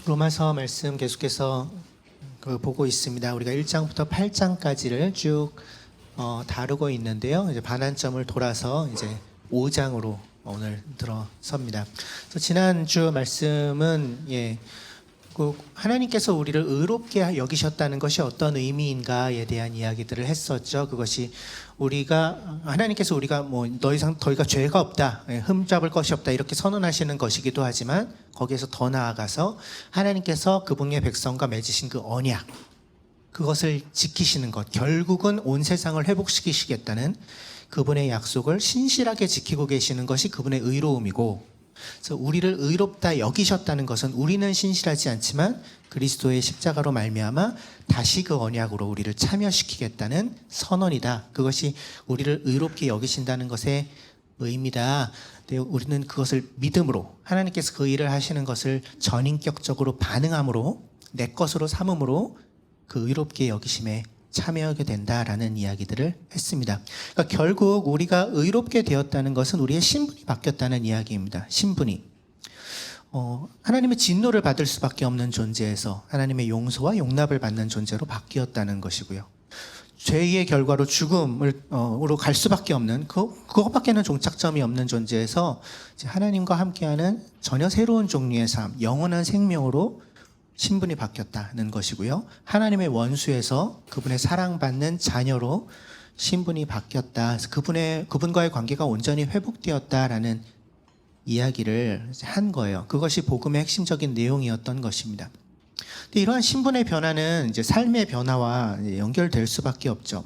로마서 말씀 계속해서 보고 있습니다. 우리가 1장부터 8장까지를 쭉 다루고 있는데요. 이제 반환점을 돌아서 이제 5장으로 오늘 들어섭니다. 그래서 지난주 말씀은 하나님께서 우리를 의롭게 여기셨다는 것이 어떤 의미인가에 대한 이야기들을 했었죠. 그것이 하나님께서 우리가 더 이상 저희가 죄가 없다, 흠잡을 것이 없다 이렇게 선언하시는 것이기도 하지만 거기에서 더 나아가서 하나님께서 그분의 백성과 맺으신 그 언약, 그것을 지키시는 것, 결국은 온 세상을 회복시키시겠다는 그분의 약속을 신실하게 지키고 계시는 것이 그분의 의로움이고, 그래서 우리를 의롭다 여기셨다는 것은 우리는 신실하지 않지만 그리스도의 십자가로 말미암아 다시 그 언약으로 우리를 참여시키겠다는 선언이다. 그것이 우리를 의롭게 여기신다는 것의 의미다. 우리는 그것을 믿음으로, 하나님께서 그 일을 하시는 것을 전인격적으로 반응함으로, 내 것으로 삼음으로 그 의롭게 여기심에 참여하게 된다라는 이야기들을 했습니다. 그러니까 결국 우리가 의롭게 되었다는 것은 우리의 신분이 바뀌었다는 이야기입니다. 신분이 하나님의 진노를 받을 수밖에 없는 존재에서 하나님의 용서와 용납을 받는 존재로 바뀌었다는 것이고요. 죄의 결과로 죽음으로 갈 수밖에 없는 그것밖에는 종착점이 없는 존재에서 이제 하나님과 함께하는 전혀 새로운 종류의 삶, 영원한 생명으로 신분이 바뀌었다는 것이고요. 하나님의 원수에서 그분의 사랑받는 자녀로 신분이 바뀌었다. 그분과의 관계가 온전히 회복되었다라는 이야기를 한 거예요. 그것이 복음의 핵심적인 내용이었던 것입니다. 근데 이러한 신분의 변화는 이제 삶의 변화와 연결될 수밖에 없죠.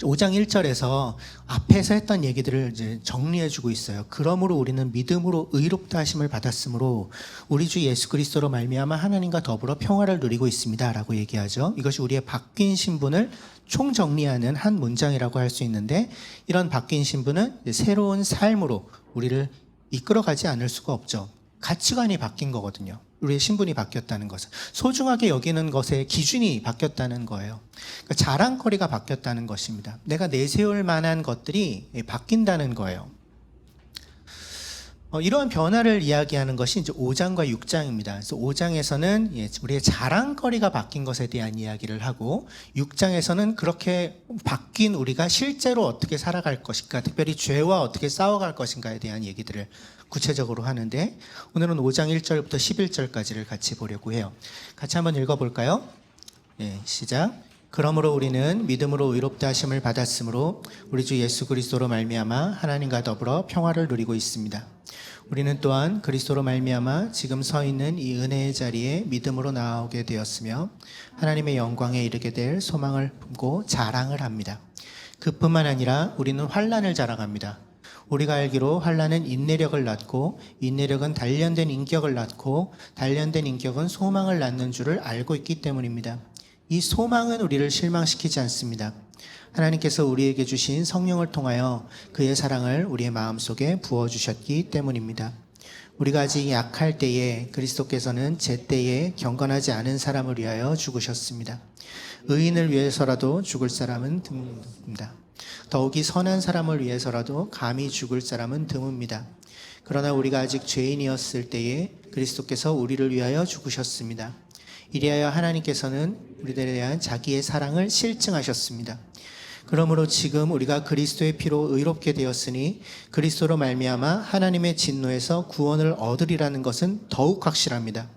5장 1절에서 앞에서 했던 얘기들을 이제 정리해주고 있어요. 그러므로 우리는 믿음으로 의롭다 하심을 받았으므로 우리 주 예수 그리스도로 말미암아 하나님과 더불어 평화를 누리고 있습니다라고 얘기하죠. 이것이 우리의 바뀐 신분을 총정리하는 한 문장이라고 할 수 있는데, 이런 바뀐 신분은 새로운 삶으로 우리를 이끌어가지 않을 수가 없죠. 가치관이 바뀐 거거든요. 우리의 신분이 바뀌었다는 것은 소중하게 여기는 것의 기준이 바뀌었다는 거예요. 그러니까 자랑거리가 바뀌었다는 것입니다. 내가 내세울 만한 것들이 바뀐다는 거예요. 이러한 변화를 이야기하는 것이 이제 5장과 6장입니다. 그래서 5장에서는 우리의 자랑거리가 바뀐 것에 대한 이야기를 하고, 6장에서는 그렇게 바뀐 우리가 실제로 어떻게 살아갈 것인가, 특별히 죄와 어떻게 싸워갈 것인가에 대한 얘기들을 구체적으로 하는데, 오늘은 5장 1절부터 11절까지를 같이 보려고 해요. 같이 한번 읽어볼까요? 시작. 그러므로 우리는 믿음으로 의롭다 하심을 받았으므로 우리 주 예수 그리스도로 말미암아 하나님과 더불어 평화를 누리고 있습니다. 우리는 또한 그리스도로 말미암아 지금 서 있는 이 은혜의 자리에 믿음으로 나아오게 되었으며 하나님의 영광에 이르게 될 소망을 품고 자랑을 합니다. 그뿐만 아니라 우리는 환난을 자랑합니다. 우리가 알기로 환난은 인내력을 낳고 인내력은 단련된 인격을 낳고 단련된 인격은 소망을 낳는 줄을 알고 있기 때문입니다. 이 소망은 우리를 실망시키지 않습니다. 하나님께서 우리에게 주신 성령을 통하여 그의 사랑을 우리의 마음속에 부어주셨기 때문입니다. 우리가 아직 약할 때에 그리스도께서는 제때에 경건하지 않은 사람을 위하여 죽으셨습니다. 의인을 위해서라도 죽을 사람은 드뭅니다. 더욱이 선한 사람을 위해서라도 감히 죽을 사람은 드뭅니다. 그러나 우리가 아직 죄인이었을 때에 그리스도께서 우리를 위하여 죽으셨습니다. 이리하여 하나님께서는 우리들에 대한 자기의 사랑을 실증하셨습니다. 그러므로 지금 우리가 그리스도의 피로 의롭게 되었으니 그리스도로 말미암아 하나님의 진노에서 구원을 얻으리라는 것은 더욱 확실합니다.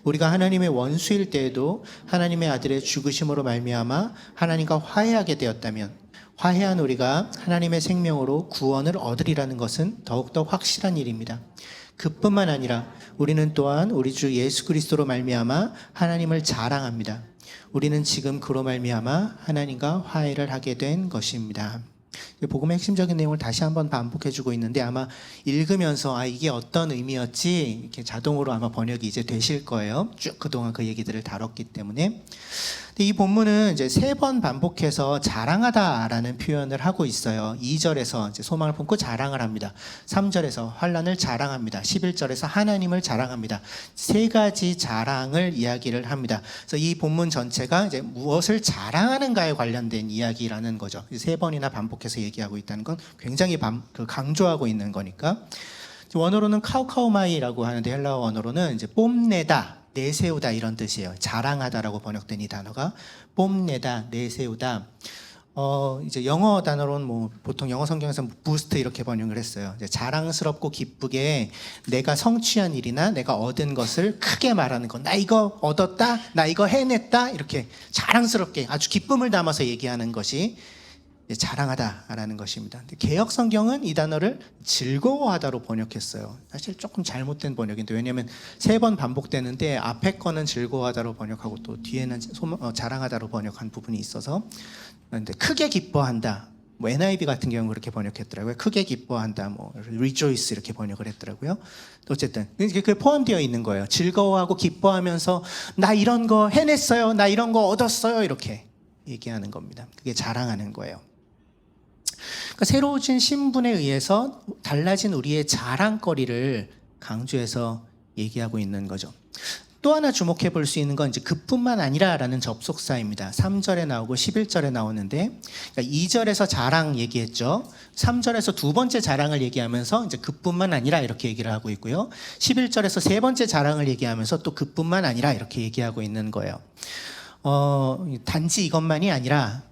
우리가 하나님의 원수일 때에도 하나님의 아들의 죽으심으로 말미암아 하나님과 화해하게 되었다면 화해한 우리가 하나님의 생명으로 구원을 얻으리라는 것은 더욱더 확실한 일입니다. 그뿐만 아니라 우리는 또한 우리 주 예수 그리스도로 말미암아 하나님을 자랑합니다. 우리는 지금 그로 말미암아 하나님과 화해를 하게 된 것입니다. 복음의 핵심적인 내용을 다시 한번 반복해주고 있는데, 아마 읽으면서 이게 어떤 의미였지 이렇게 자동으로 아마 번역이 이제 되실 거예요. 쭉 그동안 그 얘기들을 다뤘기 때문에. 근데 이 본문은 이제 3번 반복해서 자랑하다라는 표현을 하고 있어요. 2절에서 이제 소망을 품고 자랑을 합니다. 3절에서 환난을 자랑합니다. 11절에서 하나님을 자랑합니다. 3가지 자랑을 이야기를 합니다. 그래서 이 본문 전체가 이제 무엇을 자랑하는가에 관련된 이야기라는 거죠. 3번이나 반복해서 얘기하고 있다는 건 굉장히 강조하고 있는 거니까. 원어로는 카우카우마이라고 하는데 헬라어 원어로는 이제 뽐내다, 내세우다 이런 뜻이에요. 자랑하다라고 번역된 이 단어가 뽐내다, 내세우다. 이제 영어 단어로는 뭐 보통 영어 성경에서 부스트 이렇게 번역을 했어요. 이제 자랑스럽고 기쁘게 내가 성취한 일이나 내가 얻은 것을 크게 말하는 거. 나 이거 얻었다, 나 이거 해냈다 이렇게 자랑스럽게 아주 기쁨을 담아서 얘기하는 것이 자랑하다라는 것입니다. 근데 개역 성경은 이 단어를 즐거워하다로 번역했어요. 사실 조금 잘못된 번역인데 왜냐하면 3번 반복되는데 앞에 거는 즐거워하다로 번역하고 또 뒤에는 자랑하다로 번역한 부분이 있어서 근데 크게 기뻐한다. 뭐 NIV 같은 경우는 그렇게 번역했더라고요. 크게 기뻐한다, 뭐 rejoice 이렇게 번역을 했더라고요. 어쨌든 그게 포함되어 있는 거예요. 즐거워하고 기뻐하면서 나 이런 거 해냈어요, 나 이런 거 얻었어요 이렇게 얘기하는 겁니다. 그게 자랑하는 거예요. 그러니까 새로워진 신분에 의해서 달라진 우리의 자랑거리를 강조해서 얘기하고 있는 거죠. 또 하나 주목해 볼 수 있는 건 이제 그뿐만 아니라라는 접속사입니다. 3절에 나오고 11절에 나오는데 그러니까 2절에서 자랑 얘기했죠. 3절에서 두 번째 자랑을 얘기하면서 이제 그뿐만 아니라 이렇게 얘기를 하고 있고요. 11절에서 세 번째 자랑을 얘기하면서 또 그뿐만 아니라 이렇게 얘기하고 있는 거예요. 단지 이것만이 아니라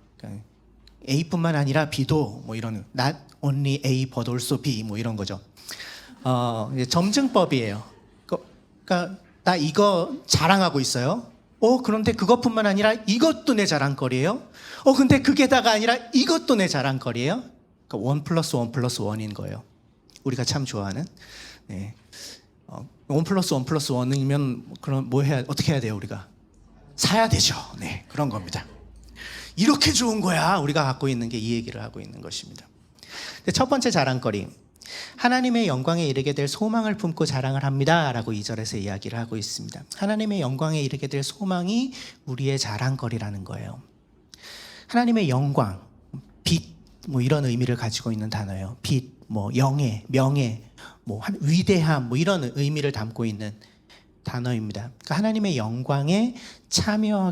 A뿐만 아니라 B도 뭐 이런 not only A but also B 뭐 이런 거죠. 점증법이에요. 그러니까 나 이거 자랑하고 있어요. 그런데 그것뿐만 아니라 이것도 내 자랑거리예요. 근데 그게다가 아니라 이것도 내 자랑거리예요. 그러니까 1 플러스 1 플러스 1인 거예요. 우리가 참 좋아하는. 네. 1 플러스 1 플러스 1이면 그럼 어떻게 해야 돼요 우리가? 사야 되죠. 네, 그런 겁니다. 이렇게 좋은 거야 우리가 갖고 있는 게 이 얘기를 하고 있는 것입니다. 첫 번째 자랑거리, 하나님의 영광에 이르게 될 소망을 품고 자랑을 합니다 라고 2절에서 이야기를 하고 있습니다. 하나님의 영광에 이르게 될 소망이 우리의 자랑거리라는 거예요. 하나님의 영광, 빛, 뭐 이런 의미를 가지고 있는 단어예요. 빛, 뭐 영예, 명예, 뭐 위대함, 뭐 이런 의미를 담고 있는 단어입니다. 그러니까 하나님의 영광에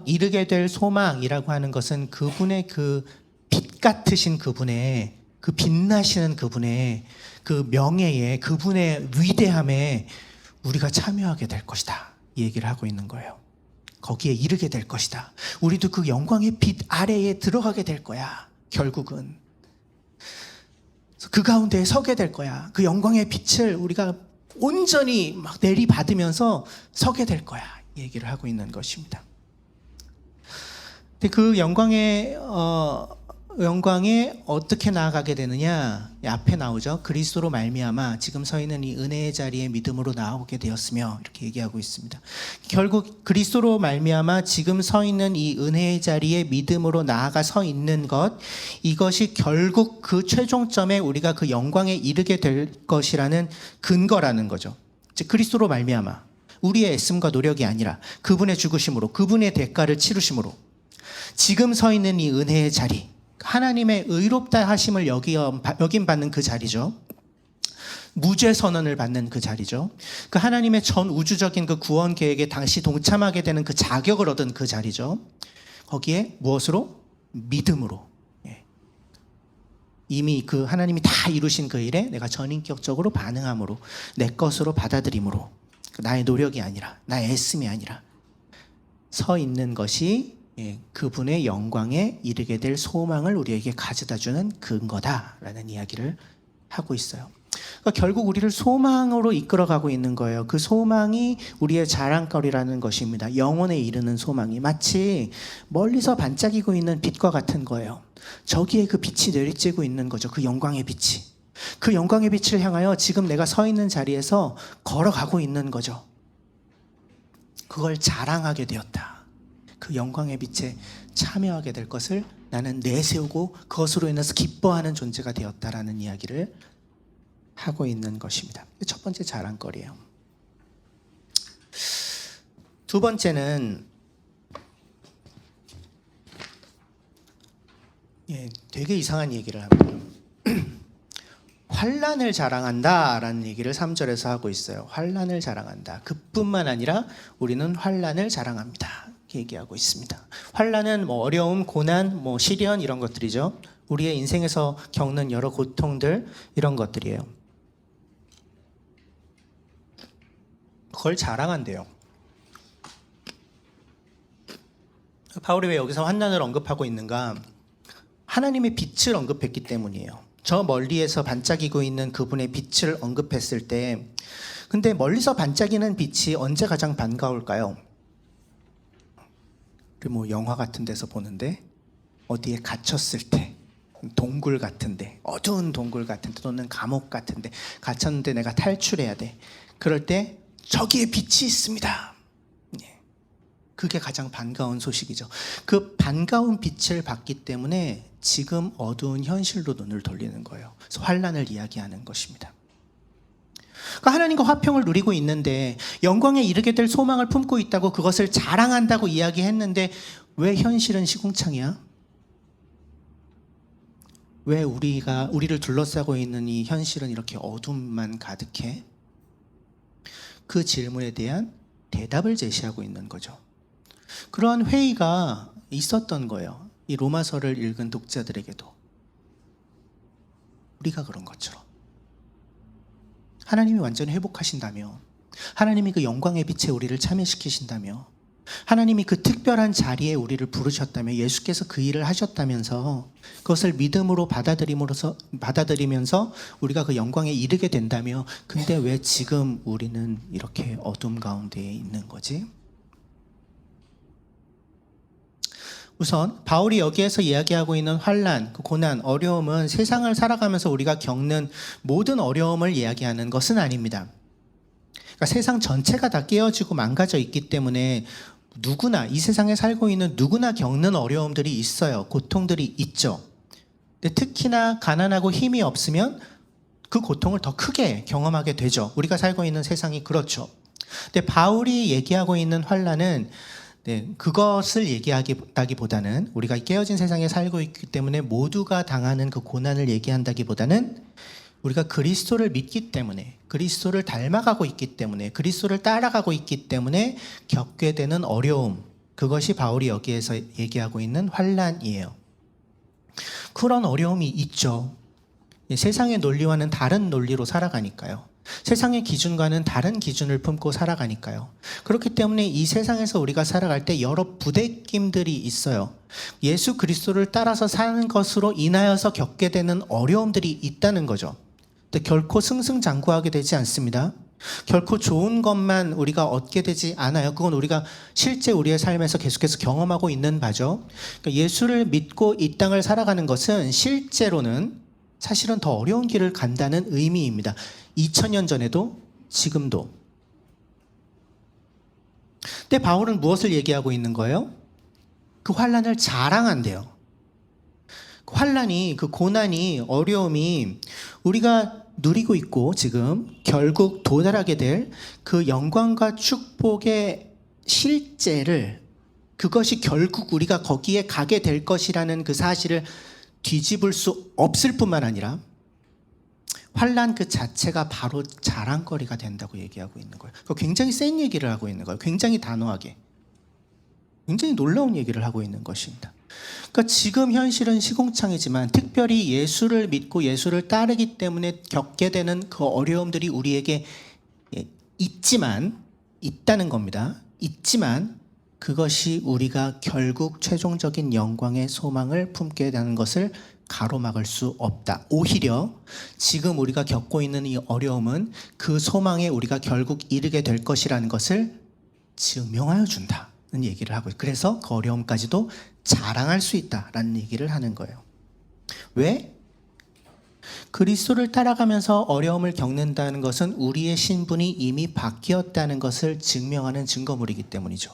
이르게 될 소망이라고 하는 것은 그분의 그 빛 같으신 그분의 그 빛나시는 그분의 그 명예에, 그분의 위대함에 우리가 참여하게 될 것이다 이 얘기를 하고 있는 거예요. 거기에 이르게 될 것이다. 우리도 그 영광의 빛 아래에 들어가게 될 거야. 결국은 그 가운데에 서게 될 거야. 그 영광의 빛을 우리가 온전히 막 내리받으면서 서게 될 거야 이 얘기를 하고 있는 것입니다. 근데 그 영광에 어떻게 나아가게 되느냐? 앞에 나오죠. 그리스도로 말미암아 지금 서 있는 이 은혜의 자리에 믿음으로 나아오게 되었으며 이렇게 얘기하고 있습니다. 결국 그리스도로 말미암아 지금 서 있는 이 은혜의 자리에 믿음으로 나아가 서 있는 것, 이것이 결국 그 최종점에 우리가 그 영광에 이르게 될 것이라는 근거라는 거죠. 즉 그리스도로 말미암아 우리의 애씀과 노력이 아니라 그분의 죽으심으로, 그분의 대가를 치르심으로 지금 서 있는 이 은혜의 자리, 하나님의 의롭다 하심을 여김받는 그 자리죠. 무죄 선언을 받는 그 자리죠. 그 하나님의 전 우주적인 그 구원 계획에 다시 동참하게 되는 그 자격을 얻은 그 자리죠. 거기에 무엇으로? 믿음으로. 이미 그 하나님이 다 이루신 그 일에 내가 전인격적으로 반응함으로, 내 것으로 받아들임으로, 나의 노력이 아니라, 나의 애씀이 아니라 서 있는 것이 그분의 영광에 이르게 될 소망을 우리에게 가져다주는 근거다라는 이야기를 하고 있어요. 그러니까 결국 우리를 소망으로 이끌어가고 있는 거예요. 그 소망이 우리의 자랑거리라는 것입니다. 영혼에 이르는 소망이 마치 멀리서 반짝이고 있는 빛과 같은 거예요. 저기에 그 빛이 내리쬐고 있는 거죠. 그 영광의 빛이. 그 영광의 빛을 향하여 지금 내가 서 있는 자리에서 걸어가고 있는 거죠. 그걸 자랑하게 되었다. 그 영광의 빛에 참여하게 될 것을 나는 내세우고 그것으로 인해서 기뻐하는 존재가 되었다라는 이야기를 하고 있는 것입니다. 첫 번째 자랑거리예요. 두 번째는 되게 이상한 얘기를 합니다. 환난을 자랑한다라는 얘기를 3절에서 하고 있어요. 환난을 자랑한다. 그뿐만 아니라 우리는 환난을 자랑합니다. 이렇게 얘기하고 있습니다. 환난은 뭐 어려움, 고난, 뭐 시련 이런 것들이죠. 우리의 인생에서 겪는 여러 고통들 이런 것들이에요. 그걸 자랑한대요. 바울이 왜 여기서 환난을 언급하고 있는가? 하나님의 빛을 언급했기 때문이에요. 저 멀리에서 반짝이고 있는 그분의 빛을 언급했을 때, 근데 멀리서 반짝이는 빛이 언제 가장 반가울까요? 우리 뭐 영화 같은 데서 보는데 어디에 갇혔을 때, 동굴 같은데, 어두운 동굴 같은데, 또는 감옥 같은데 갇혔는데 내가 탈출해야 돼. 그럴 때 저기에 빛이 있습니다. 그게 가장 반가운 소식이죠. 그 반가운 빛을 받기 때문에 지금 어두운 현실로 눈을 돌리는 거예요. 그래서 환난을 이야기하는 것입니다. 그러니까 하나님과 화평을 누리고 있는데 영광에 이르게 될 소망을 품고 있다고 그것을 자랑한다고 이야기했는데 왜 현실은 시궁창이야? 왜 우리를 둘러싸고 있는 이 현실은 이렇게 어둠만 가득해? 그 질문에 대한 대답을 제시하고 있는 거죠. 그러한 회의가 있었던 거예요. 이 로마서를 읽은 독자들에게도. 우리가 그런 것처럼. 하나님이 완전히 회복하신다며, 하나님이 그 영광의 빛에 우리를 참여시키신다며, 하나님이 그 특별한 자리에 우리를 부르셨다며, 예수께서 그 일을 하셨다면서 그것을 믿음으로 받아들이면서 우리가 그 영광에 이르게 된다며, 근데 왜 지금 우리는 이렇게 어둠 가운데 있는 거지? 우선 바울이 여기에서 이야기하고 있는 환난, 고난, 어려움은 세상을 살아가면서 우리가 겪는 모든 어려움을 이야기하는 것은 아닙니다. 그러니까 세상 전체가 다 깨어지고 망가져 있기 때문에 누구나, 이 세상에 살고 있는 누구나 겪는 어려움들이 있어요. 고통들이 있죠. 근데 특히나 가난하고 힘이 없으면 그 고통을 더 크게 경험하게 되죠. 우리가 살고 있는 세상이 그렇죠. 근데 바울이 얘기하고 있는 환난은 그것을 얘기하기보다는 우리가 깨어진 세상에 살고 있기 때문에 모두가 당하는 그 고난을 얘기한다기보다는 우리가 그리스도를 믿기 때문에, 그리스도를 닮아가고 있기 때문에, 그리스도를 따라가고 있기 때문에 겪게 되는 어려움, 그것이 바울이 여기에서 얘기하고 있는 환난이에요. 그런 어려움이 있죠. 세상의 논리와는 다른 논리로 살아가니까요. 세상의 기준과는 다른 기준을 품고 살아가니까요. 그렇기 때문에 이 세상에서 우리가 살아갈 때 여러 부대낌들이 있어요. 예수 그리스도를 따라서 사는 것으로 인하여서 겪게 되는 어려움들이 있다는 거죠. 근데 결코 승승장구하게 되지 않습니다. 결코 좋은 것만 우리가 얻게 되지 않아요. 그건 우리가 실제 우리의 삶에서 계속해서 경험하고 있는 바죠. 그러니까 예수를 믿고 이 땅을 살아가는 것은 실제로는 사실은 더 어려운 길을 간다는 의미입니다. 2000년 전에도 지금도. 근데 바울은 무엇을 얘기하고 있는 거예요? 그 환난을 자랑한대요. 그 환난이, 그 고난이, 어려움이 우리가 누리고 있고 지금 결국 도달하게 될 그 영광과 축복의 실제를, 그것이 결국 우리가 거기에 가게 될 것이라는 그 사실을 뒤집을 수 없을 뿐만 아니라 환난 그 자체가 바로 자랑거리가 된다고 얘기하고 있는 거예요. 굉장히 센 얘기를 하고 있는 거예요. 굉장히 단호하게. 굉장히 놀라운 얘기를 하고 있는 것입니다. 그러니까 지금 현실은 시궁창이지만 특별히 예수를 믿고 예수를 따르기 때문에 겪게 되는 그 어려움들이 우리에게 있다는 겁니다. 있지만 그것이 우리가 결국 최종적인 영광의 소망을 품게 되는 것을 가로막을 수 없다. 오히려 지금 우리가 겪고 있는 이 어려움은 그 소망에 우리가 결국 이르게 될 것이라는 것을 증명하여 준다는 얘기를 하고, 그래서 그 어려움까지도 자랑할 수 있다라는 얘기를 하는 거예요. 왜? 그리스도를 따라가면서 어려움을 겪는다는 것은 우리의 신분이 이미 바뀌었다는 것을 증명하는 증거물이기 때문이죠.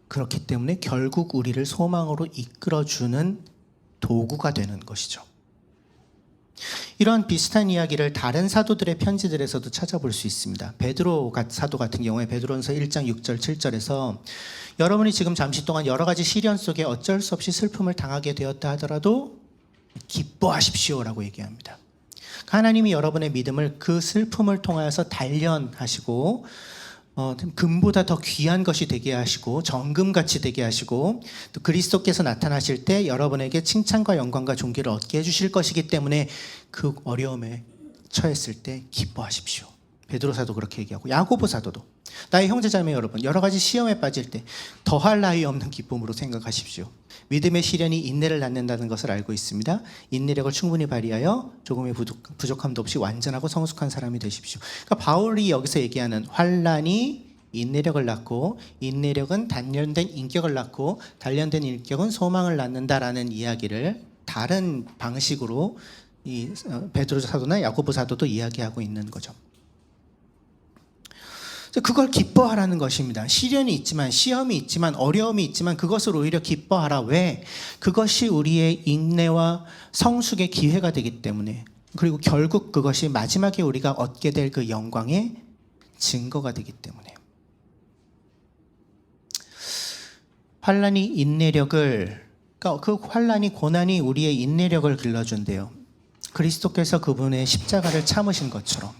그렇기 때문에 결국 우리를 소망으로 이끌어주는 도구가 되는 것이죠. 이런 비슷한 이야기를 다른 사도들의 편지들에서도 찾아볼 수 있습니다. 베드로 사도 같은 경우에 베드로전서 1장 6절 7절에서 여러분이 지금 잠시 동안 여러 가지 시련 속에 어쩔 수 없이 슬픔을 당하게 되었다 하더라도 기뻐하십시오라고 얘기합니다. 하나님이 여러분의 믿음을 그 슬픔을 통하여서 단련하시고 금보다 더 귀한 것이 되게 하시고 정금같이 되게 하시고 또 그리스도께서 나타나실 때 여러분에게 칭찬과 영광과 존귀를 얻게 해주실 것이기 때문에 그 어려움에 처했을 때 기뻐하십시오. 베드로 사도 그렇게 얘기하고 야고보 사도도 나의 형제자매 여러분 여러 가지 시험에 빠질 때 더할 나위 없는 기쁨으로 생각하십시오. 믿음의 시련이 인내를 낳는다는 것을 알고 있습니다. 인내력을 충분히 발휘하여 조금의 부족함도 없이 완전하고 성숙한 사람이 되십시오. 그러니까 바울이 여기서 얘기하는 환난이 인내력을 낳고 인내력은 단련된 인격을 낳고 단련된 인격은 소망을 낳는다라는 이야기를 다른 방식으로 이 베드로 사도나 야고보 사도도 이야기하고 있는 거죠. 그걸 기뻐하라는 것입니다. 시련이 있지만 시험이 있지만 어려움이 있지만 그것을 오히려 기뻐하라. 왜? 그것이 우리의 인내와 성숙의 기회가 되기 때문에 그리고 결국 그것이 마지막에 우리가 얻게 될 그 영광의 증거가 되기 때문에 환난이 인내력을 그러니까 그 환난이 고난이 우리의 인내력을 길러준대요. 그리스도께서 그분의 십자가를 참으신 것처럼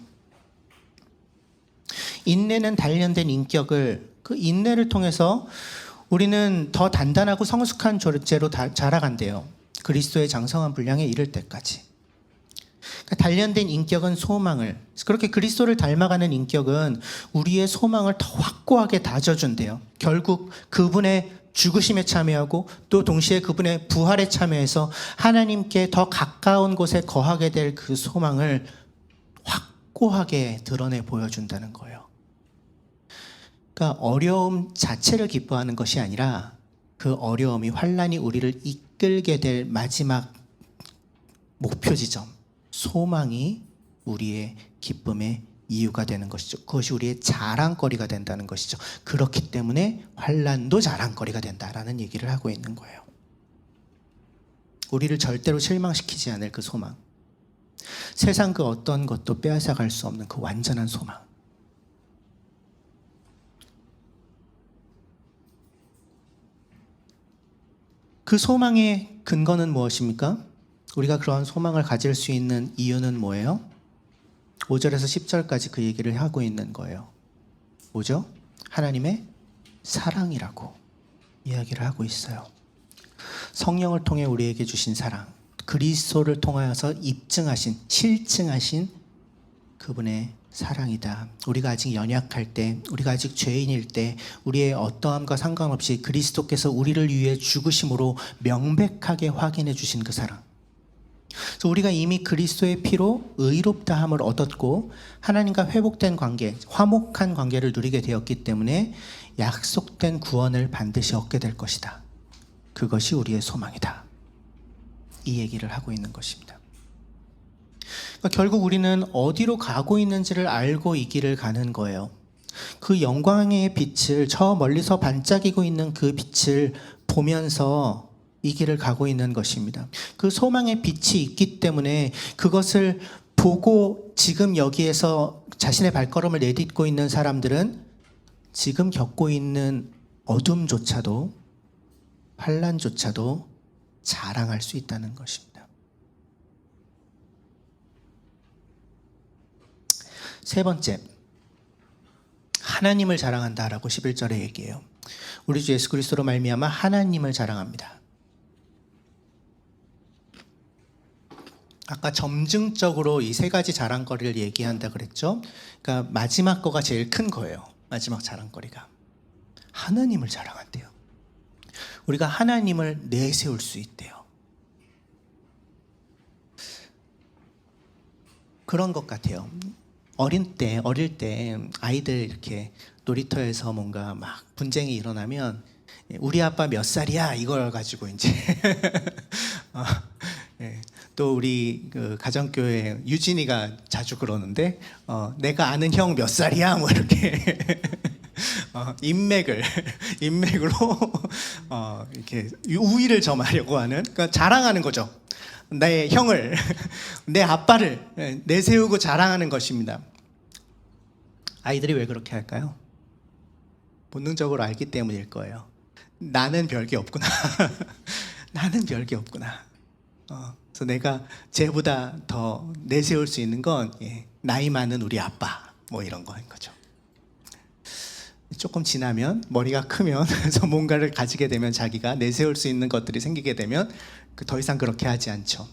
인내는 단련된 인격을 그 인내를 통해서 우리는 더 단단하고 성숙한 존재로 자라간대요. 그리스도의 장성한 분량에 이를 때까지. 그러니까 단련된 인격은 소망을 그렇게 그리스도를 닮아가는 인격은 우리의 소망을 더 확고하게 다져준대요. 결국 그분의 죽으심에 참여하고 또 동시에 그분의 부활에 참여해서 하나님께 더 가까운 곳에 거하게 될 그 소망을 확고하게 드러내 보여준다는 거예요. 그러니까 어려움 자체를 기뻐하는 것이 아니라 그 어려움이 환난이 우리를 이끌게 될 마지막 목표 지점, 소망이 우리의 기쁨의 이유가 되는 것이죠. 그것이 우리의 자랑거리가 된다는 것이죠. 그렇기 때문에 환난도 자랑거리가 된다라는 얘기를 하고 있는 거예요. 우리를 절대로 실망시키지 않을 그 소망, 세상 그 어떤 것도 빼앗아갈 수 없는 그 완전한 소망. 그 소망의 근거는 무엇입니까? 우리가 그러한 소망을 가질 수 있는 이유는 뭐예요? 5절에서 10절까지 그 얘기를 하고 있는 거예요. 뭐죠? 하나님의 사랑이라고 이야기를 하고 있어요. 성령을 통해 우리에게 주신 사랑, 그리스도를 통하여서 입증하신, 실증하신 그분의 사랑이다. 우리가 아직 연약할 때, 우리가 아직 죄인일 때, 우리의 어떠함과 상관없이 그리스도께서 우리를 위해 죽으심으로 명백하게 확인해 주신 그 사랑. 그래서 우리가 이미 그리스도의 피로 의롭다함을 얻었고 하나님과 회복된 관계, 화목한 관계를 누리게 되었기 때문에 약속된 구원을 반드시 얻게 될 것이다. 그것이 우리의 소망이다. 이 얘기를 하고 있는 것입니다. 그러니까 결국 우리는 어디로 가고 있는지를 알고 이 길을 가는 거예요. 그 영광의 빛을, 저 멀리서 반짝이고 있는 그 빛을 보면서 이 길을 가고 있는 것입니다. 그 소망의 빛이 있기 때문에 그것을 보고 지금 여기에서 자신의 발걸음을 내딛고 있는 사람들은 지금 겪고 있는 어둠조차도, 환난조차도 자랑할 수 있다는 것입니다. 세 번째, 하나님을 자랑한다라고 11절에 얘기해요. 우리 주 예수 그리스도로 말미암아 하나님을 자랑합니다. 아까 점증적으로 이 세 가지 자랑거리를 얘기한다 그랬죠. 그러니까 마지막 거가 제일 큰 거예요. 마지막 자랑거리가 하나님을 자랑한대요. 우리가 하나님을 내세울 수 있대요. 그런 것 같아요. 어릴 때 아이들 이렇게 놀이터에서 뭔가 막 분쟁이 일어나면 우리 아빠 몇 살이야 이걸 가지고 이제 또 우리 그 가정교회 유진이가 자주 그러는데 내가 아는 형 몇 살이야 뭐 이렇게 인맥으로 이렇게 우위를 점하려고 하는, 그러니까 자랑하는 거죠. 내 형을, 내 아빠를 내세우고 자랑하는 것입니다. 아이들이 왜 그렇게 할까요? 본능적으로 알기 때문일 거예요. 나는 별게 없구나. 나는 별게 없구나. 그래서 내가 쟤보다 더 내세울 수 있는 건 나이 많은 우리 아빠 뭐 이런 거인 거죠. 조금 지나면 머리가 크면 그래서 뭔가를 가지게 되면 자기가 내세울 수 있는 것들이 생기게 되면 더 이상 그렇게 하지 않죠.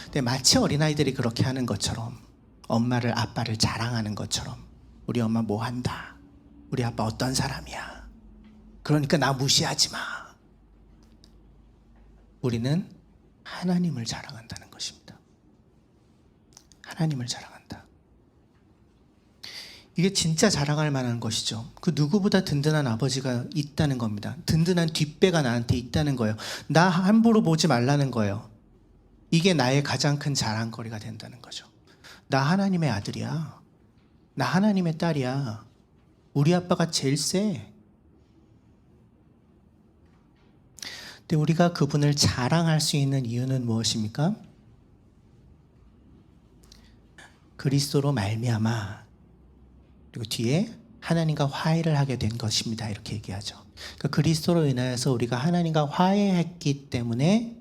근데 마치 어린아이들이 그렇게 하는 것처럼 엄마를 아빠를 자랑하는 것처럼 우리 엄마 뭐 한다, 우리 아빠 어떤 사람이야, 그러니까 나 무시하지 마. 우리는 하나님을 자랑한다는 것입니다. 하나님을 자랑한다. 이게 진짜 자랑할 만한 것이죠. 그 누구보다 든든한 아버지가 있다는 겁니다. 든든한 뒷배가 나한테 있다는 거예요. 나 함부로 보지 말라는 거예요. 이게 나의 가장 큰 자랑거리가 된다는 거죠. 나 하나님의 아들이야. 나 하나님의 딸이야. 우리 아빠가 제일 세. 근데 우리가 그분을 자랑할 수 있는 이유는 무엇입니까? 그리스도로 말미암아, 그리고 뒤에 하나님과 화해를 하게 된 것입니다. 이렇게 얘기하죠. 그러니까 그리스도로 인하여서 우리가 하나님과 화해했기 때문에,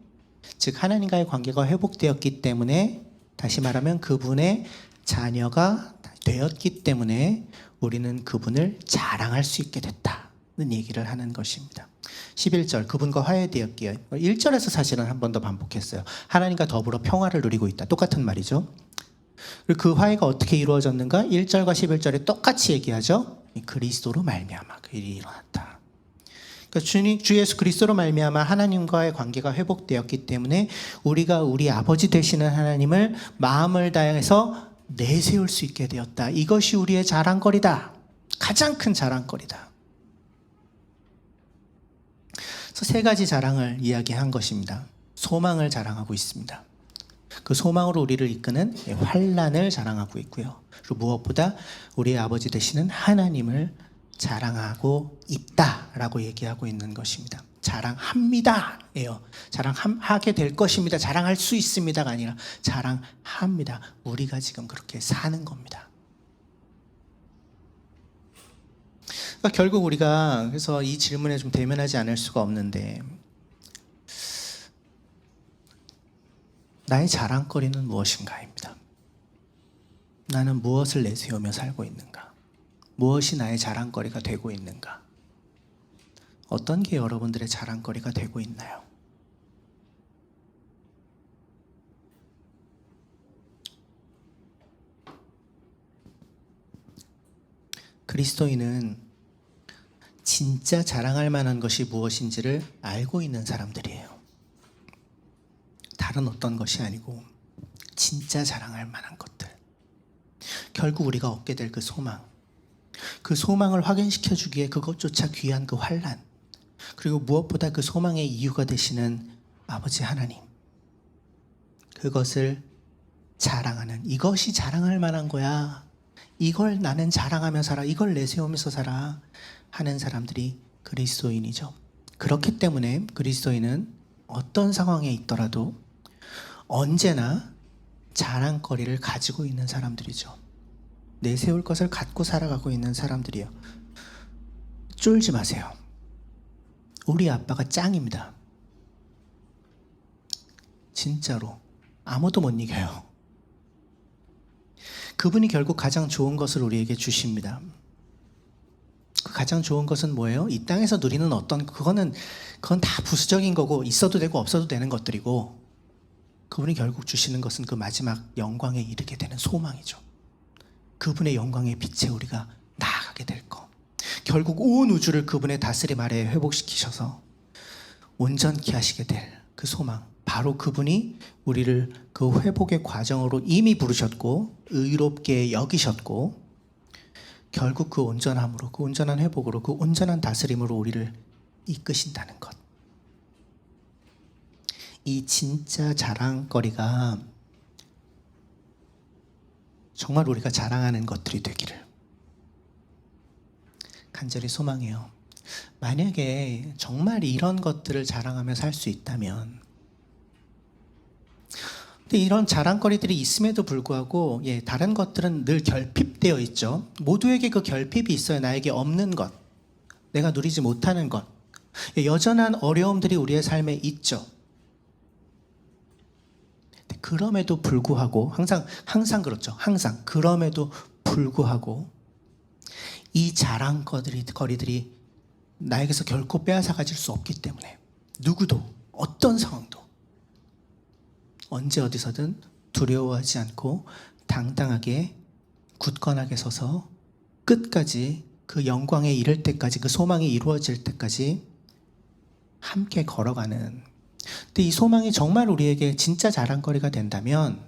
즉 하나님과의 관계가 회복되었기 때문에, 다시 말하면 그분의 자녀가 되었기 때문에 우리는 그분을 자랑할 수 있게 됐다는 얘기를 하는 것입니다. 11절, 그분과 화해되었기에. 1절에서 사실은 한 번 더 반복했어요. 하나님과 더불어 평화를 누리고 있다. 똑같은 말이죠. 그리고 그 화해가 어떻게 이루어졌는가? 1절과 11절에 똑같이 얘기하죠. 그리스도로 말미암아 그 일이 일어났다. 그러니까 주 예수 그리스도로 말미암아 하나님과의 관계가 회복되었기 때문에 우리가 우리 아버지 되시는 하나님을 마음을 다해서 내세울 수 있게 되었다. 이것이 우리의 자랑거리다. 가장 큰 자랑거리다. 그래서 세 가지 자랑을 이야기한 것입니다. 소망을 자랑하고 있습니다. 그 소망으로 우리를 이끄는 환난을 자랑하고 있고요. 그리고 무엇보다 우리의 아버지 되시는 하나님을 자랑하고 있다라고 얘기하고 있는 것입니다. 자랑합니다 예요. 자랑하게 될 것입니다. 자랑할 수 있습니다가 아니라 자랑합니다. 우리가 지금 그렇게 사는 겁니다. 그러니까 결국 우리가, 그래서 이 질문에 좀 대면하지 않을 수가 없는데, 나의 자랑거리는 무엇인가입니다. 나는 무엇을 내세우며 살고 있는가? 무엇이 나의 자랑거리가 되고 있는가? 어떤 게 여러분들의 자랑거리가 되고 있나요? 그리스도인은 진짜 자랑할 만한 것이 무엇인지를 알고 있는 사람들이에요. 다른 어떤 것이 아니고 진짜 자랑할 만한 것들. 결국 우리가 얻게 될 그 소망, 그 소망을 확인시켜 주기에 그것조차 귀한 그 환난, 그리고 무엇보다 그 소망의 이유가 되시는 아버지 하나님, 그것을 자랑하는, 이것이 자랑할 만한 거야, 이걸 나는 자랑하며 살아, 이걸 내세우면서 살아 하는 사람들이 그리스도인이죠. 그렇기 때문에 그리스도인은 어떤 상황에 있더라도 언제나 자랑거리를 가지고 있는 사람들이죠. 내세울 것을 갖고 살아가고 있는 사람들이에요. 쫄지 마세요. 우리 아빠가 짱입니다. 진짜로 아무도 못 이겨요. 그분이 결국 가장 좋은 것을 우리에게 주십니다. 그 가장 좋은 것은 뭐예요? 이 땅에서 누리는 그건 다 부수적인 거고, 있어도 되고 없어도 되는 것들이고, 그분이 결국 주시는 것은 그 마지막 영광에 이르게 되는 소망이죠. 그분의 영광의 빛에 우리가 나아가게 될 것. 결국 온 우주를 그분의 다스림 아래에 회복시키셔서 온전케 하시게 될 그 소망, 바로 그분이 우리를 그 회복의 과정으로 이미 부르셨고 의롭게 여기셨고, 결국 그 온전함으로, 그 온전한 회복으로, 그 온전한 다스림으로 우리를 이끄신다는 것. 이 진짜 자랑거리가 정말 우리가 자랑하는 것들이 되기를 간절히 소망해요. 만약에 정말 이런 것들을 자랑하며 살 수 있다면, 근데 이런 자랑거리들이 있음에도 불구하고 다른 것들은 늘 결핍되어 있죠. 모두에게 그 결핍이 있어요. 나에게 없는 것, 내가 누리지 못하는 것, 여전한 어려움들이 우리의 삶에 있죠. 그럼에도 불구하고 항상 그렇죠. 항상 그럼에도 불구하고 이 자랑거리들이 나에게서 결코 빼앗아 가질 수 없기 때문에 누구도 어떤 상황도 언제 어디서든 두려워하지 않고 당당하게 굳건하게 서서 끝까지 그 영광에 이를 때까지, 그 소망이 이루어질 때까지 함께 걸어가는. 근데 이 소망이 정말 우리에게 진짜 자랑거리가 된다면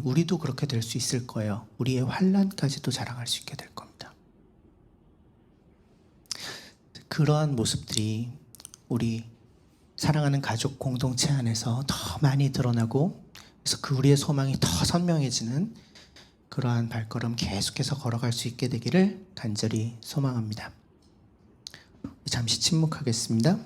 우리도 그렇게 될 수 있을 거예요. 우리의 환난까지도 자랑할 수 있게 될 겁니다. 그러한 모습들이 우리 사랑하는 가족 공동체 안에서 더 많이 드러나고, 그래서 그 우리의 소망이 더 선명해지는 그러한 발걸음 계속해서 걸어갈 수 있게 되기를 간절히 소망합니다. 잠시 침묵하겠습니다.